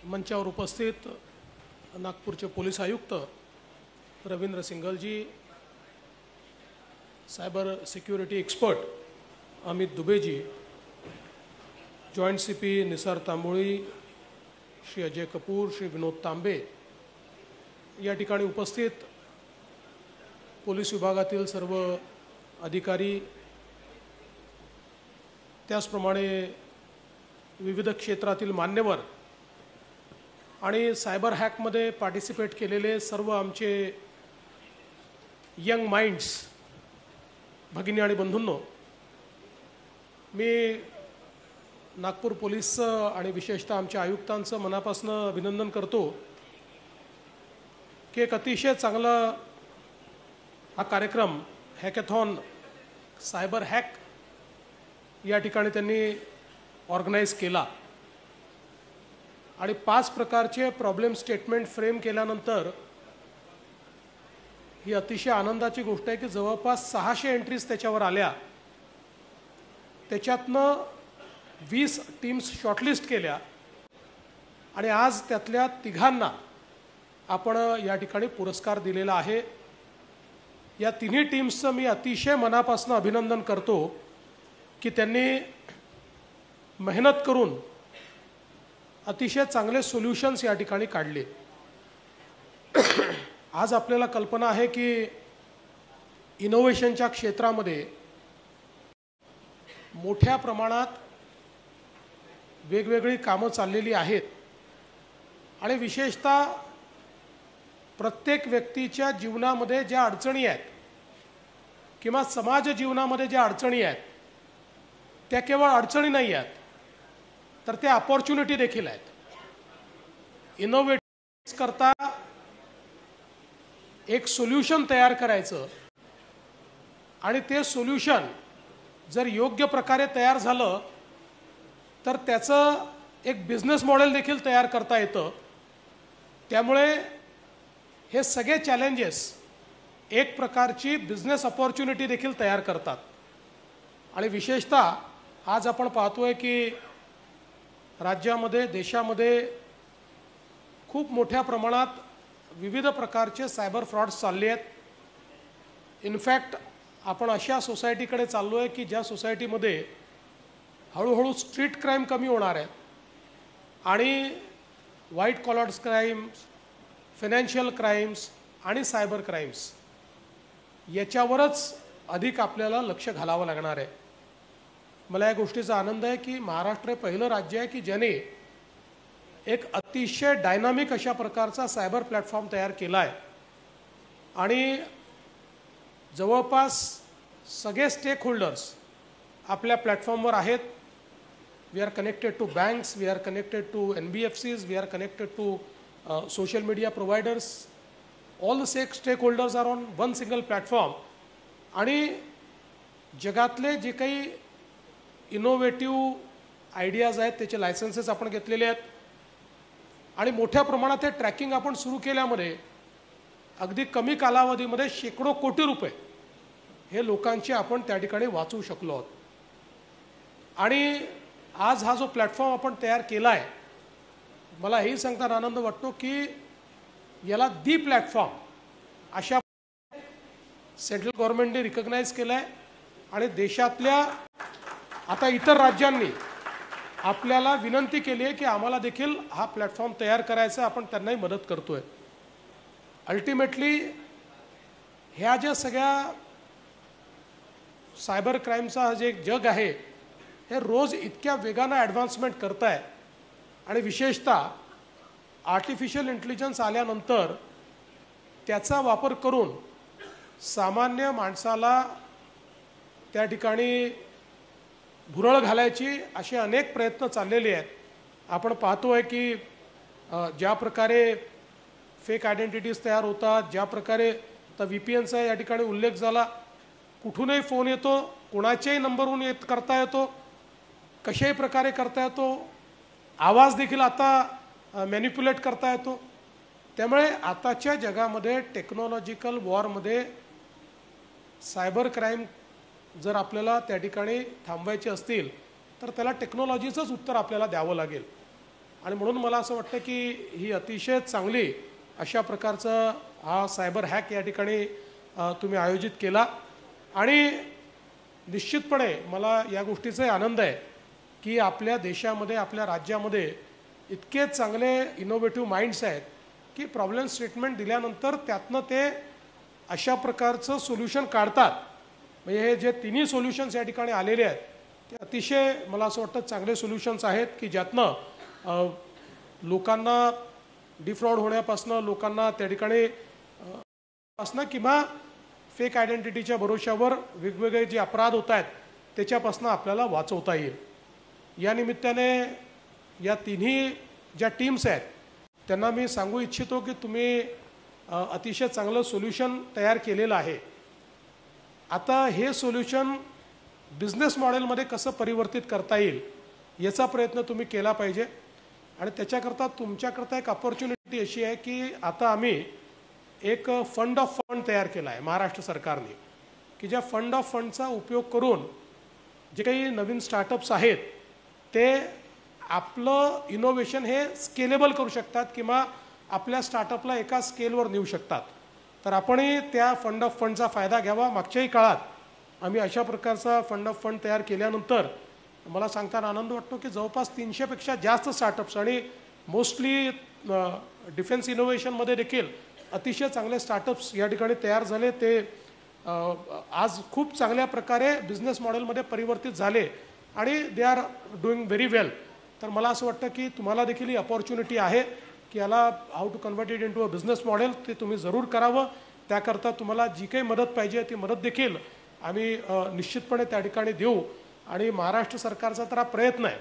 मंचावर उपस्थित नागपूरचे पोलीस आयुक्त Ravindra Singhalji, cyber security expert Amit Dubeji, joint CP Nisar Tamboli, Shri Ajay Kapoor, Shri Vinod Tambe या ठिकाणी उपस्थित पोलीस विभागातील सर्व अधिकारी, त्याचप्रमाणे विविध क्षेत्रातील मान्यवर आणि सायबर हॅकमध्ये पार्टिसिपेट केलेले सर्व आमचे यंग माइंड्स भगिनी आणि बंधूंनो, मी नागपूर पोलीसचं आणि विशेषतः आमच्या आयुक्तांचं मनापासून अभिनंदन करतो की एक अतिशय चांगला हा कार्यक्रम हॅकॅथॉन सायबर हॅक या ठिकाणी त्यांनी ऑर्गनाइज केला आणि 5 प्रकारचे प्रॉब्लेम स्टेटमेंट फ्रेम केल्यानंतर ही अतिशय आनंदाची गोष्ट आहे की जवळपास 600 एंट्रीज त्याच्यावर आल्या। त्याच्यातनं 20 टीम्स शॉर्टलिस्ट केल्या आणि आज त्यातल्या 3घांना आपण या ठिकाणी पुरस्कार दिलेला आहे। या तिन्ही टीम्सचं मी अतिशय मनापासून अभिनंदन करतो की त्यांनी मेहनत करून अतिशय चांगले सोल्युशन्स या ठिकाणी काढले। आज आपल्याला कल्पना आहे की इनोव्हेशनच्या क्षेत्रामध्ये मोठ्या प्रमाणात वेगवेगळी कामं चाललेली आहेत आणि विशेषतः प्रत्येक व्यक्तीच्या जीवनामध्ये ज्या अडचणी आहेत किंवा समाज जीवनामध्ये ज्या अडचणी आहेत त्या केवळ अडचणी नाही आहेत, तर त्या अपॉर्च्युनिटी देखील आहेत। इनोव्हेटिव्ह करता एक सोल्युशन तयार करायचं आणि ते सोल्युशन जर योग्य प्रकारे तयार झालं तर त्याचं एक बिझनेस मॉडेल देखील तयार करता येतं। त्यामुळे हे सगळे चॅलेंजेस एक प्रकारची बिझनेस अपॉर्च्युनिटी देखील तयार करतात आणि विशेषतः आज आपण पाहतोय की राज्यामध्ये देशामध्ये खूप मोठ्या प्रमाणात विविध प्रकारचे सायबर फ्रॉड्स चालले आहेत। इनफॅक्ट आपण अशा सोसायटीकडे चाललो आहे की ज्या सोसायटीमध्ये हळूहळू स्ट्रीट क्राईम कमी होणार आहेत आणि white collars crimes, financial crimes आणि सायबर क्राईम्स याच्यावरच अधिक आपल्याला लक्ष घालावं लागणार आहे। मला या गोष्टीचा आनंद आहे की महाराष्ट्र हे पहिलं राज्य आहे की ज्याने एक अतिशय डायनामिक अशा प्रकारचा सायबर प्लॅटफॉर्म तयार केला आहे आणि जवळपास सगळे स्टेक होल्डर्स आपल्या प्लॅटफॉर्मवर आहेत। We are connected to banks, we are connected to NBFCs, we are connected to social media providers. All the stake holders are on one single platform आणि जगातले जे काही इनोव्हेटिव्ह आयडियाज आहेत त्याचे लायसन्सेस आपण घेतलेले आहेत आणि मोठ्या प्रमाणात ते ट्रॅकिंग आपण सुरू केल्यामुळे अगदी कमी कालावधीमध्ये शेकडो कोटी रुपये हे लोकांचे आपण त्या ठिकाणी वाचवू शकलो आहोत। आणि आज हा जो प्लॅटफॉर्म आपण तयार केला आहे, मला हेही सांगताना आनंद वाटतो की याला दी प्लॅटफॉर्म अशा सेंट्रल गव्हर्नमेंटने रिकग्नाइज केलं आहे आणि देशातल्या आता इतर राज्यांनी आपल्याला विनंती केली आहे की आम्हाला देखील हा प्लॅटफॉर्म तयार करायचा, आपण त्यांनाही मदत करतोय। अल्टिमेटली ह्या ज्या सगळ्या सायबर क्राईमचा जे जग आहे हे रोज इतक्या वेगानं ॲडव्हान्समेंट करत आहे आणि विशेषतः आर्टिफिशियल इंटेलिजन्स आल्यानंतर त्याचा वापर करून सामान्य माणसाला त्या ठिकाणी भुरळ घालायची असे अनेक प्रयत्न चाललेले आहेत। आपण पाहतोय की ज्या प्रकारे फेक आयडेंटिटीज तयार होतात, ज्या प्रकारे आता VPNचा या ठिकाणी उल्लेख झाला, कुठूनही फोन येतो, कोणाच्याही नंबरवरून करता येतो, कशाही प्रकारे करता येतो, आवाज देखील आता मॅनिप्युलेट करता येतो। त्यामुळे आताच्या जगामध्ये टेक्नॉलॉजिकल वॉरमध्ये सायबर क्राईम जर आपल्याला त्या ठिकाणी थांबवायचे असतील तर त्याला टेक्नॉलॉजीचंच उत्तर आपल्याला द्यावं लागेल आणि म्हणून मला असं वाटतं की ही अतिशय चांगली अशा प्रकारचा हा सायबर हॅक या ठिकाणी तुम्ही आयोजित केला आणि निश्चितपणे मला या गोष्टीचा आनंद आहे की आपल्या देशामध्ये आपल्या राज्यामध्ये इतके चांगले इनोव्हेटिव्ह माइंड्स आहेत की प्रॉब्लेम स्टेटमेंट दिल्यानंतर त्यातनं ते अशा प्रकारचं सोल्युशन काढतात. म्हणजे हे जे तिन्ही सोल्युशन्स या ठिकाणी आलेले आहेत ते अतिशय मला असं वाटतं चांगले सोल्युशन्स आहेत की ज्यातनं लोकांना डिफ्रॉड होण्यापासून लोकांना त्या ठिकाणी पासनं किंवा फेक आयडेंटिटीच्या भरोशावर वेगवेगळे जे अपराध होत आहेत त्याच्यापासून आपल्याला वाचवता येईल. या निमित्ताने या तिन्ही ज्या टीम्स आहेत त्यांना मी सांगू इच्छितो की तुम्ही अतिशय चांगलं सोल्युशन तयार केलेलं आहे. आता हे सोल्युशन बिझनेस मॉडेलमध्ये कसं परिवर्तित करता येईल याचा प्रयत्न तुम्ही केला पाहिजे आणि त्याच्याकरता तुमच्याकरता एक अपॉर्च्युनिटी अशी आहे की आता आम्ही एक फंड ऑफ फंड तयार केला आहे महाराष्ट्र सरकारने की ज्या फंड ऑफ फंडचा उपयोग करून जे काही नवीन स्टार्टअप्स आहेत ते आपलं इनोव्हेशन हे स्केलेबल करू शकतात किंवा आपल्या स्टार्टअपला एका स्केलवर नेऊ शकतात. तर आपणही त्या फंड ऑफ फंडचा फायदा घ्यावा. मागच्याही काळात आम्ही अशा प्रकारचा फंड ऑफ फंड तयार केल्यानंतर मला सांगताना आनंद वाटतो की जवळपास 300पेक्षा जास्त स्टार्टअप्स आणि मोस्टली डिफेन्स इनोव्हेशनमध्ये देखील अतिशय चांगले स्टार्टअप्स या ठिकाणी तयार झाले. ते आज खूप चांगल्या प्रकारे बिझनेस मॉडेलमध्ये परिवर्तित झाले आणि दे आर डुईंग व्हेरी वेल. तर मला असं वाटतं की तुम्हाला देखील ही अपॉर्च्युनिटी आहे की याला how to convert it into a business model ते तुम्ही जरूर करावं. त्याकरता तुम्हाला जी काही मदत पाहिजे ती मदत देखील आम्ही निश्चितपणे त्या ठिकाणी देऊ. आणि महाराष्ट्र सरकारचा तर हा प्रयत्न आहे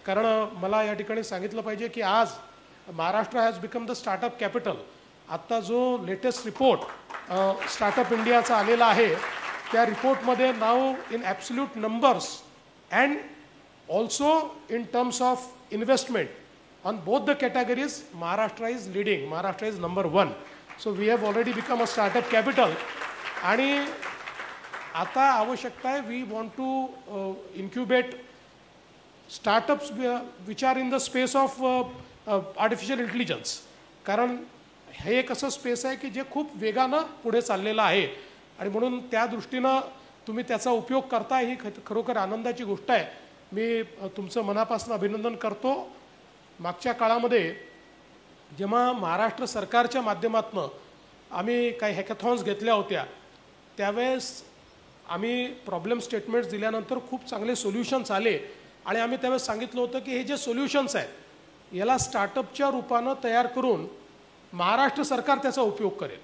कारण मला या ठिकाणी सांगितलं पाहिजे की आज Maharashtra has become the startup capital. आत्ता जो लेटेस्ट रिपोर्ट स्टार्टअप इंडियाचा आलेला आहे त्या रिपोर्टमध्ये नाव in absolute numbers and also in terms of investment on both the categories Maharashtra is leading. Maharashtra is number 1. So we have already become a startup capital. आणि आता आवश्यकता आहे we want to incubate startups which are in the space of artificial intelligence. कारण हे एक असं space आहे की जे खूप वेगानं पुढे चाललेलं आहे आणि म्हणून त्या दृष्टीनं तुम्ही त्याचा उपयोग करताय ही खरोखर आनंदाची गोष्ट आहे. मी तुमचं मनापासून अभिनंदन करतो. मागच्या काळामध्ये जेव्हा महाराष्ट्र सरकारच्या माध्यमातून आम्ही काही हॅकॅथॉन्स घेतल्या होत्या त्यावेळेस आम्ही प्रॉब्लेम स्टेटमेंट्स दिल्यानंतर खूप चांगले सोल्युशन्स आले आणि आम्ही त्यावेळेस सांगितलं होतं की हे जे सोल्युशन्स आहेत याला स्टार्टअपच्या रूपानं तयार करून महाराष्ट्र सरकार त्याचा उपयोग करेल.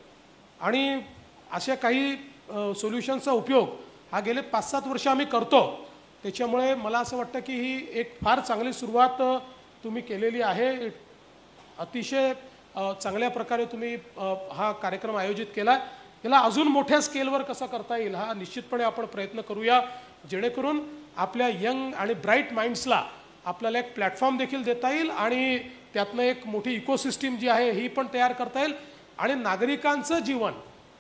आणि अशा काही सोल्युशन्सचा उपयोग हा गेले 5-7 वर्ष आम्ही करतो. त्याच्यामुळे मला असं वाटतं की ही एक फार चांगली सुरुवात तुम्ही केलेली आहे. अतिशय चांगल्या प्रकारे तुम्ही हा कार्यक्रम आयोजित केला. याला अजून मोठ्या स्केलवर कसं करता येईल हा निश्चितपणे आपण प्रयत्न करूया जेणेकरून आपल्या यंग आणि ब्राईट माइंड्सला आपल्याला एक प्लॅटफॉर्म देखील देता येईल आणि त्यातनं एक मोठी इकोसिस्टीम जी आहे ही पण तयार करता येईल आणि नागरिकांचं जीवन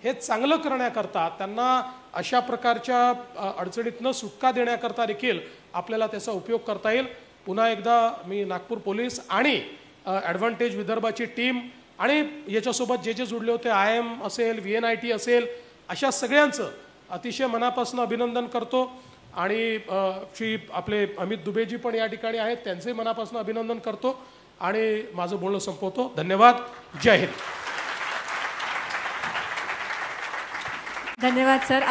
हे चांगलं करण्याकरता त्यांना अशा प्रकारच्या अडचणीतनं सुटका देण्याकरता देखील आपल्याला त्याचा उपयोग करता येईल. पुन्हा एकदा मी नागपूर पोलीस आणि ॲडव्हान्टेज विदर्भाची टीम आणि याच्यासोबत जे जे जुडले होते IIM असेल VNIT असेल अशा सगळ्यांचं अतिशय मनापासून अभिनंदन करतो. आणि श्री आपले अमित दुबेजी पण या ठिकाणी आहेत त्यांचे मनापासून अभिनंदन करतो आणि माझं बोलणं संपवतो. धन्यवाद. जय हिंद. धन्यवाद सर.